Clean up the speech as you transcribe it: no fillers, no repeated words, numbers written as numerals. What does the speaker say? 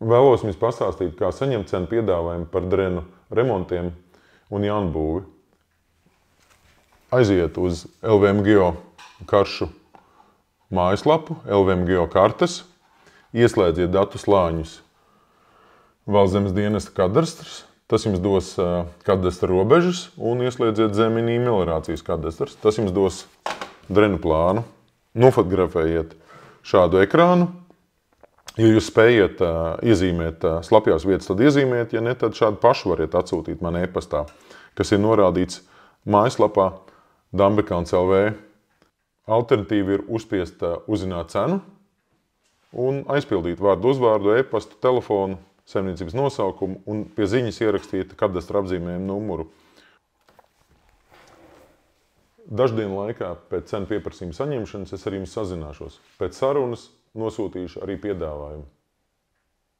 Vēlos jums pastāstīt, kā saņemt cenu piedāvājumu par drenu remontiem un jaunbūvi. Aiziet uz LVMGeo karšu mājaslapu, LVMGeo kartes, ieslēdziet datu slāņus Valsts zemes dienesta kadastrs, tas jums dos kadastra robežas un ieslēdziet zeminī meliorācijas kadastrs. Tas jums dos drenu plānu, nofotografējiet šādu ekrānu. Ja jūs spējat iezīmēt slapjās vietas, tad iezīmēt, ja ne, tad šādu pašu variet atsūtīt man e-pastā, kas ir norādīts mājaslapā Dambekauns LV. Alternatīva ir uzspiest uzzināt cenu un aizpildīt vārdu uzvārdu, e-pastu, telefonu, saimniecības nosaukumu un pie ziņas ierakstīt kadastra apzīmējumu numuru. Daždienu laikā pēc cenu pieprasījuma saņemšanas es ar jums sazināšos. Pēc sarunas nosūtīšu arī piedāvājumu.